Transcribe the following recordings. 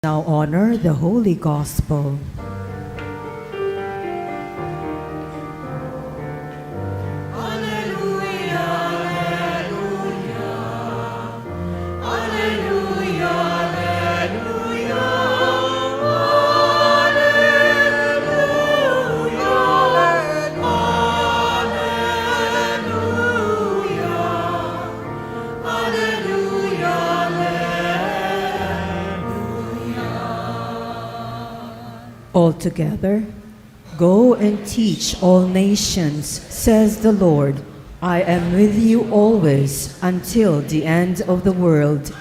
Now honor the Holy Gospel. Altogether, go and teach all nations, says the Lord. I am with you always until the end of the world.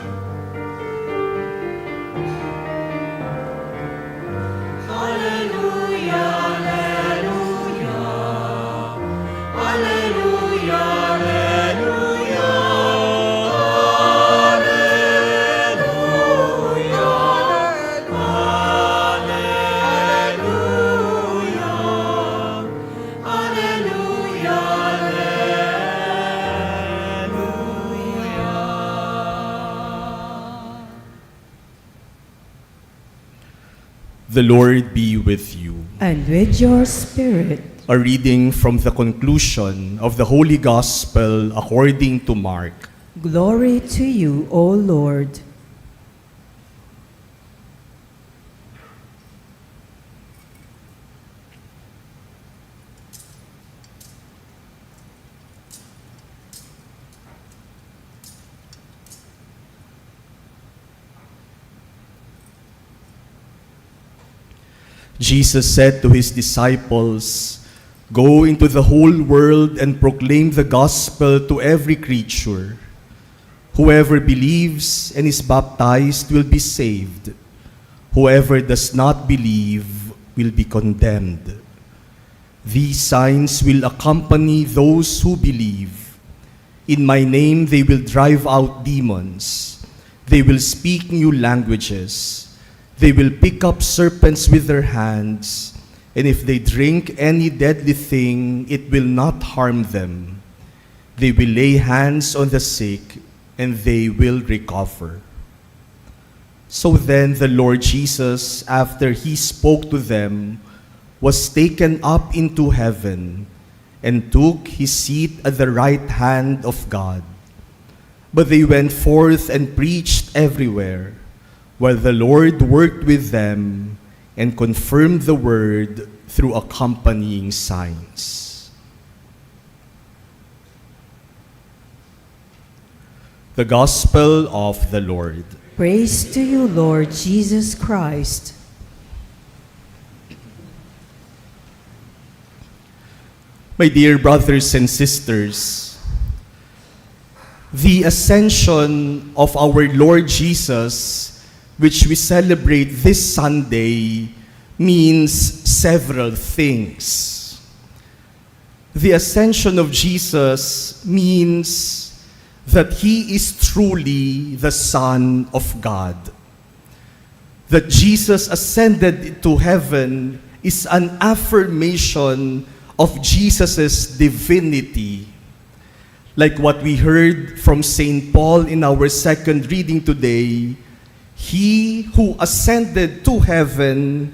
The Lord be with you. And with your spirit. A reading from the conclusion of the Holy Gospel according to Mark. Glory to you, O Lord. Jesus said to his disciples, "Go into the whole world and proclaim the gospel to every creature. Whoever believes and is baptized will be saved. Whoever does not believe will be condemned. These signs will accompany those who believe. In my name they will drive out demons. They will speak new languages. They will pick up serpents with their hands, and if they drink any deadly thing, it will not harm them. They will lay hands on the sick, and they will recover." So then the Lord Jesus, after he spoke to them, was taken up into heaven and took his seat at the right hand of God. But they went forth and preached everywhere, while the Lord worked with them and confirmed the word through accompanying signs. The Gospel of the Lord. Praise to you, Lord Jesus Christ. My dear brothers and sisters, the ascension of our Lord Jesus, which we celebrate this Sunday, means several things. The ascension of Jesus means that he is truly the Son of God. That Jesus ascended to heaven is an affirmation of Jesus' divinity. Like what we heard from St. Paul in our second reading today, he who ascended to heaven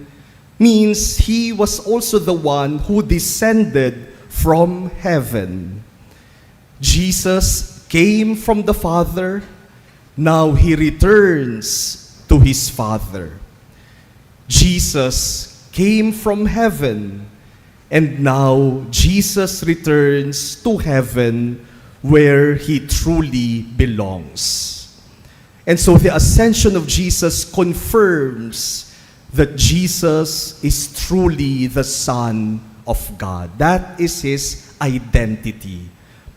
means he was also the one who descended from heaven. Jesus came from the Father, now he returns to his Father. Jesus came from heaven, and now Jesus returns to heaven where he truly belongs. And so the ascension of Jesus confirms that Jesus is truly the Son of God. That is his identity,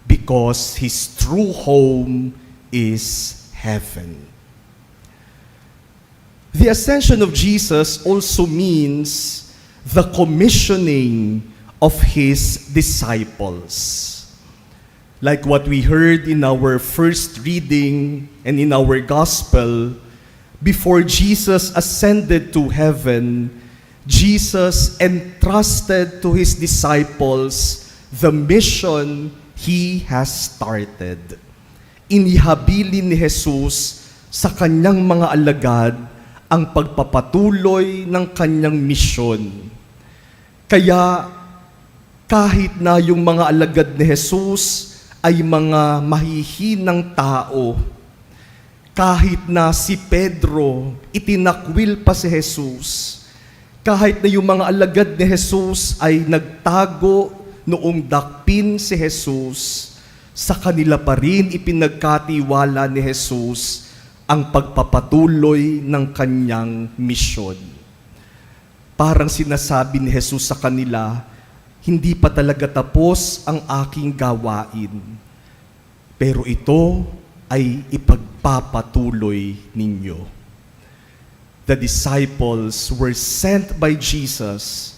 because his true home is heaven. The ascension of Jesus also means the commissioning of his disciples. Like what we heard in our first reading and in our gospel, before Jesus ascended to heaven, Jesus entrusted to his disciples the mission he has started. Inihabilin ni Jesus sa kanyang mga alagad ang pagpapatuloy ng kanyang misyon. Kaya kahit na yung mga alagad ni Jesus ay mga mahihinang tao, kahit na si Pedro itinakwil pa si Jesus, kahit na yung mga alagad ni Jesus ay nagtago noong dakpin si Jesus, sa kanila pa rin ipinagkatiwala ni Jesus ang pagpapatuloy ng kanyang misyon. Parang sinasabi ni Jesus sa kanila, hindi pa talaga tapos ang aking gawain, pero ito ay ipagpapatuloy ninyo. The disciples were sent by Jesus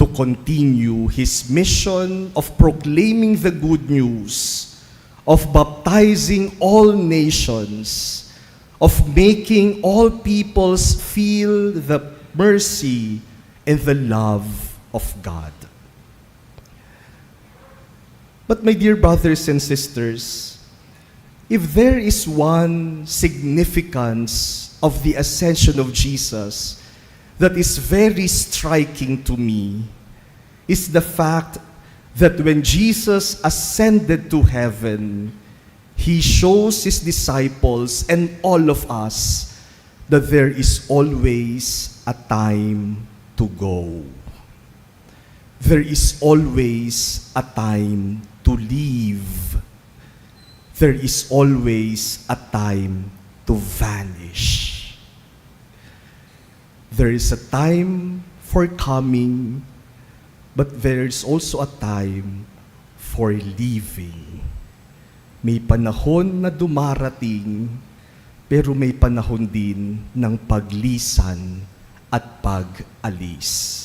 to continue His mission of proclaiming the good news, of baptizing all nations, of making all peoples feel the mercy and the love of God. But my dear brothers and sisters, if there is one significance of the ascension of Jesus that is very striking to me, is the fact that when Jesus ascended to heaven, He shows His disciples and all of us that there is always a time to go. There is always a time to leave. There is always a time to vanish. There is a time for coming, but there is also a time for leaving. May panahon na dumarating, pero may panahon din ng paglisan at pag-alis.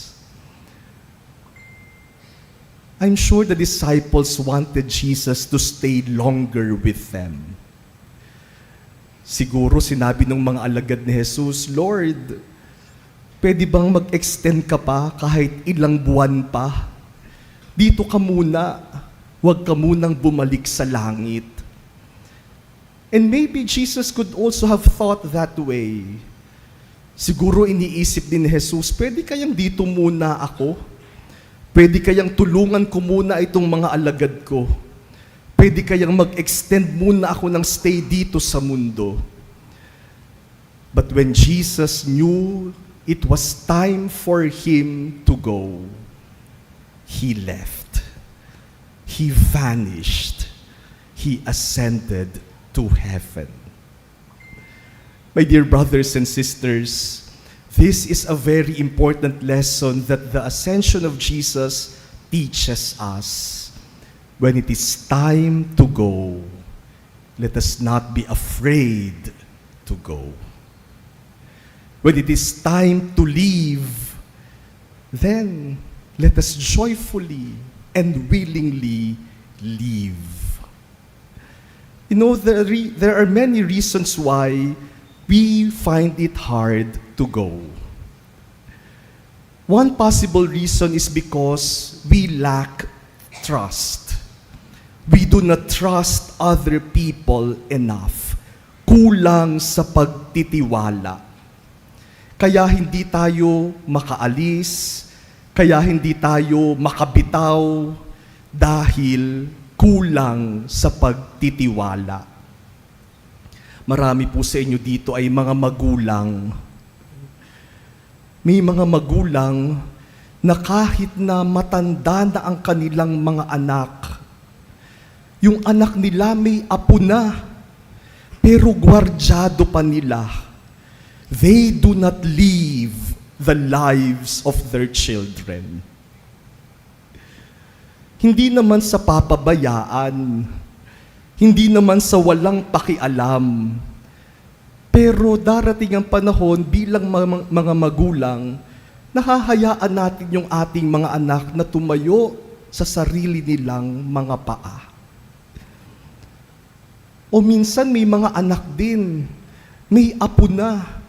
I'm sure the disciples wanted Jesus to stay longer with them. Siguro sinabi ng mga alagad ni Jesus, Lord, pwede bang mag-extend ka pa kahit ilang buwan pa? Dito ka muna, huwag ka munang bumalik sa langit. And maybe Jesus could also have thought that way. Siguro iniisip din ni Jesus, pwede kayang dito muna ako? Pwede kayang tulungan ko muna itong mga alagad ko? Pwede kayang mag-extend muna ako ng stay dito sa mundo? But when Jesus knew it was time for Him to go, He left. He vanished. He ascended to heaven. My dear brothers and sisters, this is a very important lesson that the ascension of Jesus teaches us. When it is time to go, let us not be afraid to go. When it is time to leave, then let us joyfully and willingly leave. You know, there are many reasons why we find it hard to go. One possible reason is because we lack trust. We do not trust other people enough. Kulang sa pagtitiwala. Kaya hindi tayo makaalis, kaya hindi tayo makabitaw dahil kulang sa pagtitiwala. Marami po sa inyo dito ay mga magulang. May mga magulang na kahit na matanda na ang kanilang mga anak, yung anak nila may apo na, pero gwardyado pa nila. They do not live the lives of their children. Hindi naman sa papabayaan, hindi naman sa walang pakialam, pero darating ang panahon bilang mga magulang, nahahayaan natin yung ating mga anak na tumayo sa sarili nilang mga paa. O minsan may mga anak din, may apo na,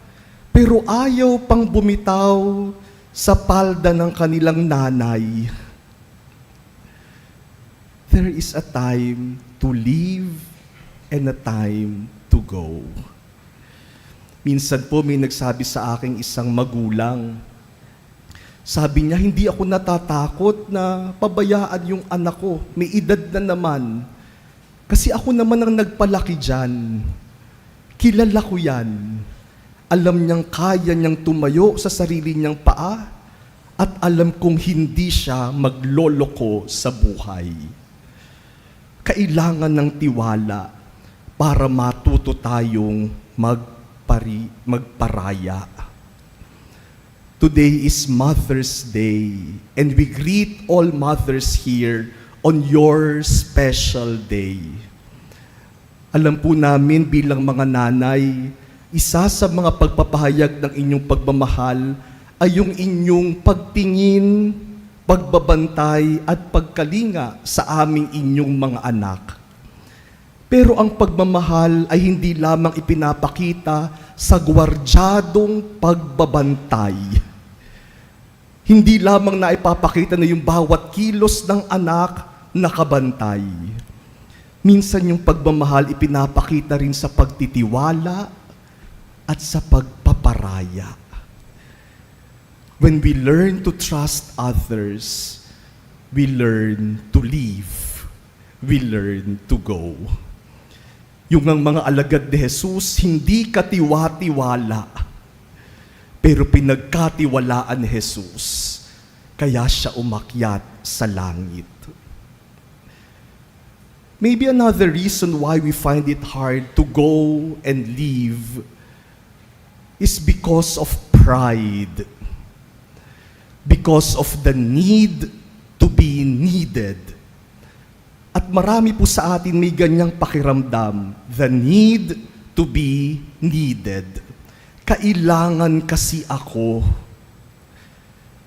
pero ayaw pang bumitaw sa palda ng kanilang nanay. There is a time to leave and a time to go. Minsan po may nagsabi sa aking isang magulang, sabi niya, hindi ako natatakot na pabayaan yung anak ko. May edad na naman. Kasi ako naman ang nagpalaki dyan. Kilala ko yan. Alam niyang kaya niyang tumayo sa sarili niyang paa at alam kong hindi siya magloloko sa buhay. Kailangan ng tiwala para matuto tayong magparaya. Today is Mother's Day, and we greet all mothers here on your special day. Alam po namin bilang mga nanay, isa sa mga pagpapahayag ng inyong pagmamahal ay yung inyong pagtingin, pagbabantay at pagkalinga sa aming inyong mga anak. Pero ang pagmamahal ay hindi lamang ipinapakita sa gwardyadong pagbabantay. Hindi lamang na ipapakita na yung bawat kilos ng anak nakabantay. Minsan yung pagmamahal ipinapakita rin sa pagtitiwala at sa pagpaparaya. When we learn to trust others, we learn to live. We learn to go. Yung ang mga alagad ni Jesus, hindi katiwa-tiwala, pero pinagkatiwalaan ni Jesus, kaya siya umakyat sa langit. Maybe another reason why we find it hard to go and leave is because of pride. Because of the need to be needed. At marami po sa atin may ganyang pakiramdam, the need to be needed. Kailangan kasi ako.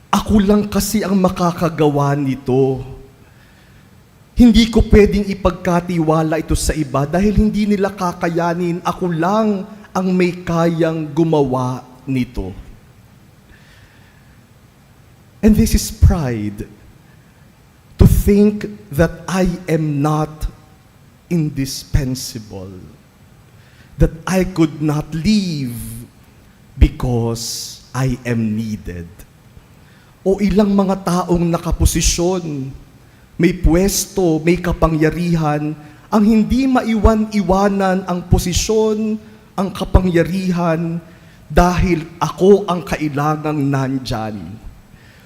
Ako lang kasi ang makakagawa nito. Hindi ko pwedeng ipagkatiwala ito sa iba dahil hindi nila kakayanin. Ako lang ang may kayang gumawa nito. And this is pride. To think that I am not indispensable. That I could not leave because I am needed. O ilang mga taong nakaposisyon, may pwesto, may kapangyarihan, ang hindi maiwan-iwanan ang posisyon, ang kapangyarihan, dahil ako ang kailangang nandyan.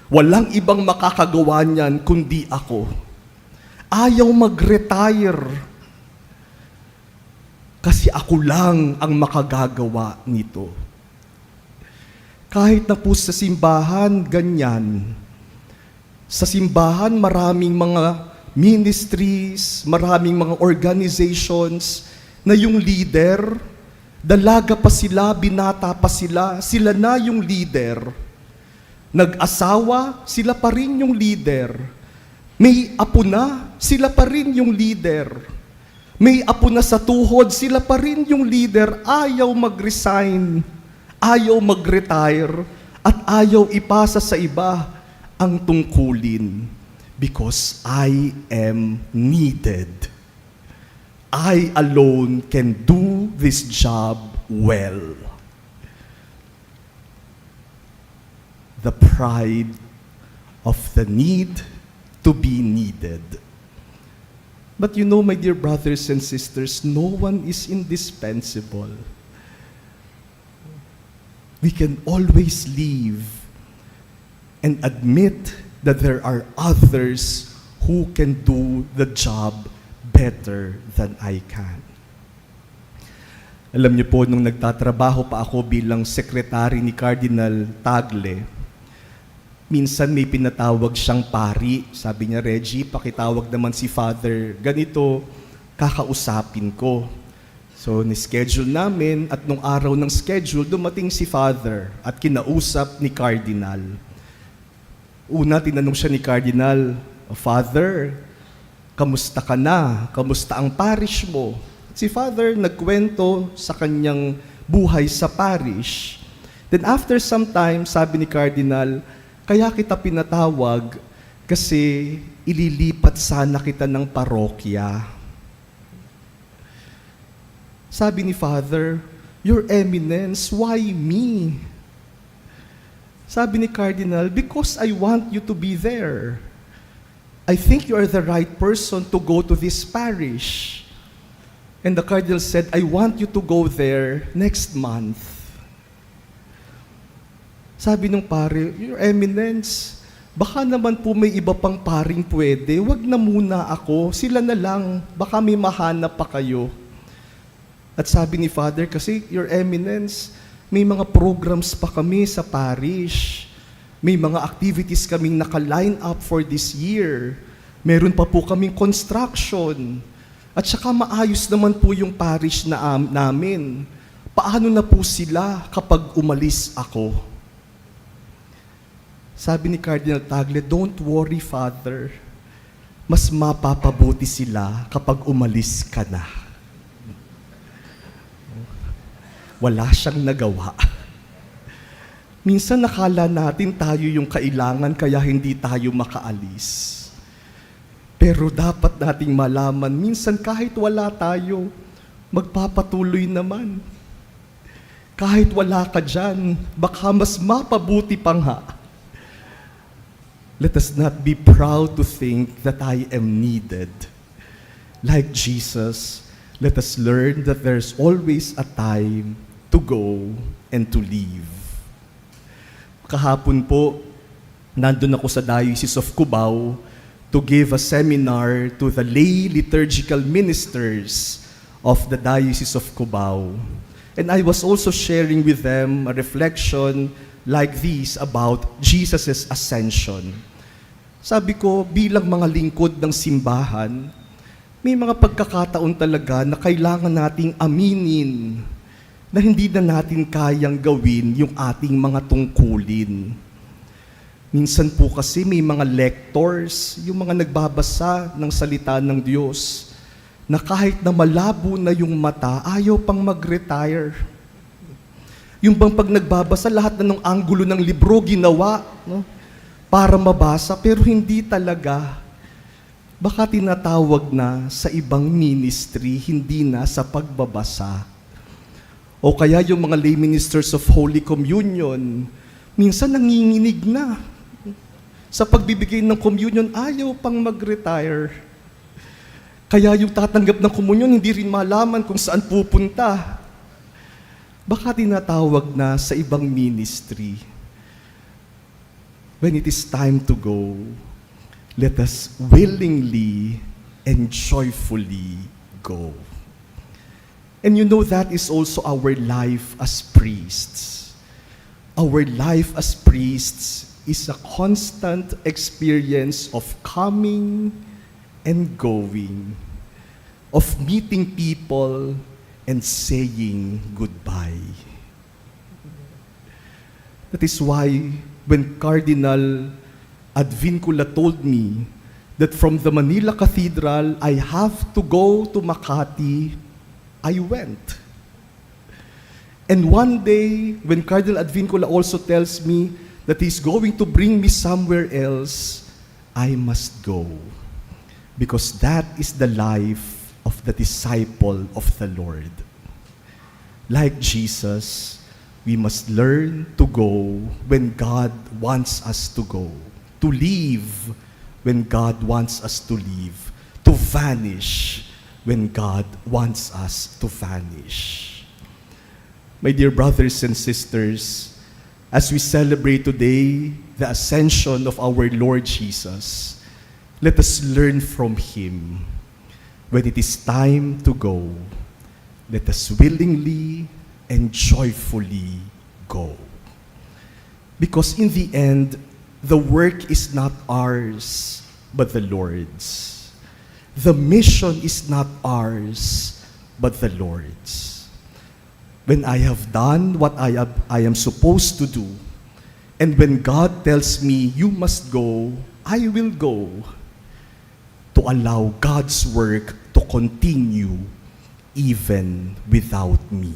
Walang ibang makakagawa niyan kundi ako. Ayaw mag-retire. Kasi ako lang ang makagagawa nito. Kahit na po sa simbahan, ganyan. Sa simbahan, maraming mga ministries, maraming mga organizations na yung leader, dalaga pa sila, binata pa sila, sila na yung leader. Nag-asawa, sila pa rin yung leader. May apo na, sila pa rin yung leader. May apo na sa tuhod, sila pa rin yung leader. Ayaw mag-resign, ayaw mag-retire, at ayaw ipasa sa iba ang tungkulin. Because I am needed. I alone can do this job well. The pride of the need to be needed. But you know, my dear brothers and sisters, no one is indispensable. We can always leave and admit that there are others who can do the job better than I can. Alam niyo po, nung nagtatrabaho pa ako bilang sekretary ni Cardinal Tagle, minsan may pinatawag siyang pari. Sabi niya, Reggie, pakitawag naman si Father. Ganito, kakausapin ko. So, ni-schedule namin at nung araw ng schedule, dumating si Father at kinausap ni Cardinal. Una, tinanong siya ni Cardinal, Father, kamusta ka na? Kamusta ang parish mo? Si Father nagkwento sa kanyang buhay sa parish. Then after some time, sabi ni Cardinal, kaya kita pinatawag kasi ililipat sana kita ng parokya. Sabi ni Father, Your Eminence, why me? Sabi ni Cardinal, because I want you to be there. I think you are the right person to go to this parish. And the Cardinal said, I want you to go there next month. Sabi nung pare, Your Eminence, baka naman po may iba pang paring pwede. Wag na muna ako, sila na lang. Baka may mahanap pa kayo. At sabi ni Father, kasi Your Eminence, may mga programs pa kami sa parish. May mga activities kaming naka-line up for this year. Meron pa po kaming construction. At saka maayos naman po yung parish namin. Paano na po sila kapag umalis ako? Sabi ni Cardinal Tagle, don't worry, Father. Mas mapapabuti sila kapag umalis ka na. Wala siyang nagawa. Minsan nakala natin tayo yung kailangan kaya hindi tayo makaalis. Pero dapat nating malaman, minsan kahit wala tayo, magpapatuloy naman. Kahit wala ka dyan, baka mas mapabuti pa nga. Let us not be proud to think that I am needed. Like Jesus, let us learn that there's always a time to go and to leave. Kahapon po, nandun ako sa Diocese of Cubao to give a seminar to the lay liturgical ministers of the Diocese of Cubao. And I was also sharing with them a reflection like this about Jesus' ascension. Sabi ko, bilang mga lingkod ng simbahan, may mga pagkakataon talaga na kailangan nating aminin na hindi na natin kayang gawin yung ating mga tungkulin. Minsan po kasi may mga lectors, yung mga nagbabasa ng salita ng Diyos, na kahit na malabo na yung mata, ayaw pang mag-retire. Yung bang pag nagbabasa, lahat na ng anggulo ng libro ginawa, no? Para mabasa, pero hindi talaga. Baka tinatawag na sa ibang ministry, hindi na sa pagbabasa. O kaya yung mga lay ministers of Holy Communion, minsan nanginginig na. Sa pagbibigay ng communion, ayaw pang mag-retire. Kaya yung tatanggap ng communion, hindi rin malaman kung saan pupunta. Baka tinatawag na sa ibang ministry. When it is time to go, let us willingly and joyfully go. And you know that is also our life as priests. Our life as priests is a constant experience of coming and going, of meeting people and saying goodbye. That is why when Cardinal Advincula told me that from the Manila Cathedral, I have to go to Makati, I went. And one day, when Cardinal Advincula also tells me that he's going to bring me somewhere else, I must go. Because that is the life of the disciple of the Lord. Like Jesus, we must learn to go when God wants us to go, to leave when God wants us to leave, to vanish when God wants us to vanish. My dear brothers and sisters, as we celebrate today the ascension of our Lord Jesus, let us learn from Him. When it is time to go, let us willingly and joyfully go. Because in the end, the work is not ours, but the Lord's. The mission is not ours, but the Lord's. When I have done what I am supposed to do, and when God tells me, you must go, I will go, to allow God's work to continue even without me.